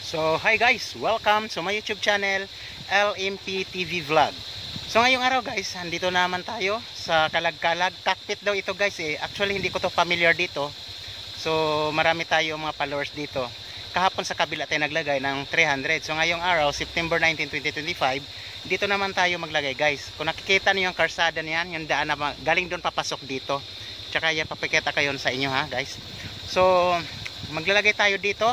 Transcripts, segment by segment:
So hi guys, welcome to my YouTube channel LMP TV Vlog. So ngayong araw guys, andito naman tayo sa Kalag-Kalag. Cockpit daw ito guys Actually hindi ko to familiar dito. So marami tayo mga followers dito. Kahapon sa kabila tayo naglagay ng 300. So ngayong araw, September 19, 2025, dito naman tayo maglagay guys. Kung nakikita niyo yung karsada niyan, yung daan na galing doon papasok dito. Tsaka yan papakita kayo sa inyo ha guys. So maglalagay tayo dito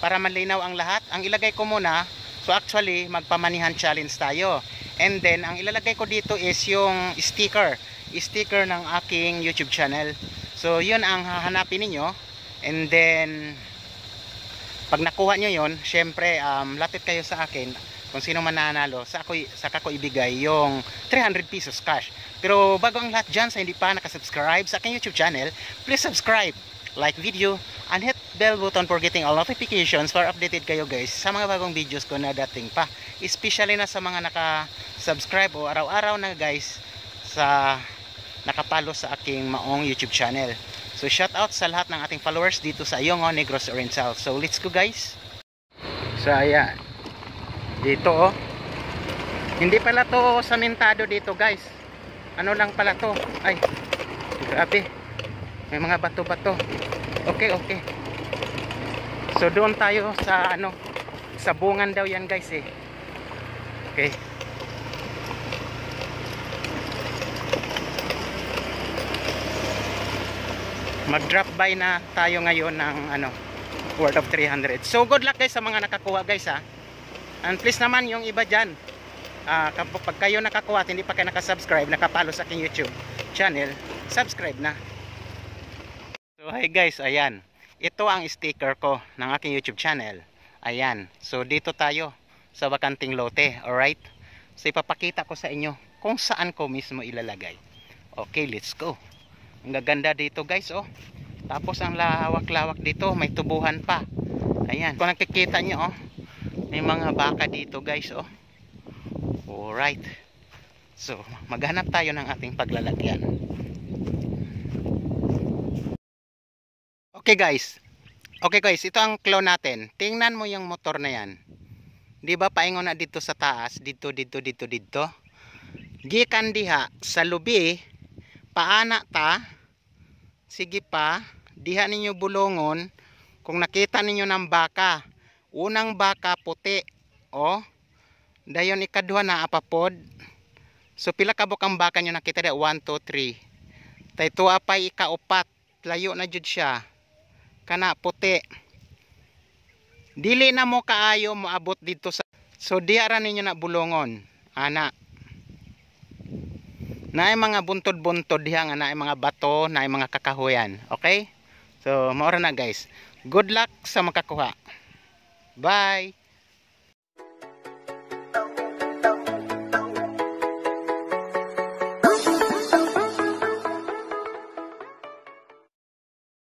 para malinaw ang lahat. Ang ilagay ko muna, so actually magpamanihan challenge tayo. And then ang ilalagay ko dito is yung sticker ng aking YouTube channel. So yun ang hahanapin niyo. And then pag nakuha nyo yun, syempre lapit kayo sa akin. Kung sino man nanalo, saka ko ibigay yung 300 pesos cash. Pero bago ang lahat dyan, sa hindi pa nakasubscribe sa aking YouTube channel, please subscribe, like video, and hit bell button for getting all notifications para updated kayo guys sa mga bagong videos ko na dating pa. Especially na sa mga naka-subscribe o araw-araw na guys sa nakapalo sa aking maong YouTube channel. So shout out sa lahat ng ating followers dito sa Ayongo, Negros Oriental. So let's go guys. So ayan. Dito oh. Hindi pala to samentado dito guys. Ano lang pala to. Ay. Grabe. May mga bato-bato. Okay. So doon tayo sa sa bungan daw yan guys Okay. Mag-drop by na tayo ngayon ng worth of 300. So good luck guys sa mga nakakuha guys ha. And please naman yung iba dyan, kapag kayo nakakuha at hindi pa kayo nakasubscribe, nakapalo sa aking YouTube channel, subscribe na. So hi guys, ayan. Ito ang sticker ko ng aking YouTube channel. Ayan. So dito tayo sa bakanting lote, alright? So ipapakita ko sa inyo kung saan ko mismo ilalagay. Okay, let's go. Ang gaganda dito guys oh. Tapos ang lawak-lawak dito, may tubuhan pa. Ayan. Kung nakikita nyo oh, may mga baka dito guys oh. Alright. So maghanap tayo ng ating paglalagyan. Okay guys, ito ang clone natin. Tingnan mo yung motor na yan. Di ba paingon na dito sa taas, dito. Gikan diha sa lubi, paana ta. Sige pa, diha ninyo bulungon. Kung nakita ninyo ng baka, unang baka puti, oh. Dayon ikaduha na apapod. So pila ka bukang baka nyo nakita diha? 1, 2, 3. Tay tuwa pa ikaupat, layo na jud siya. Kana puti. Dili na mo kaayo moabot dito sa. So diha ra ninyo na bulungon. Ana. Naay mga buntod-buntod diha nga naay mga bato, naay mga kakahuyan. Okay? So mao ra na guys. Good luck sa makakuha. Bye.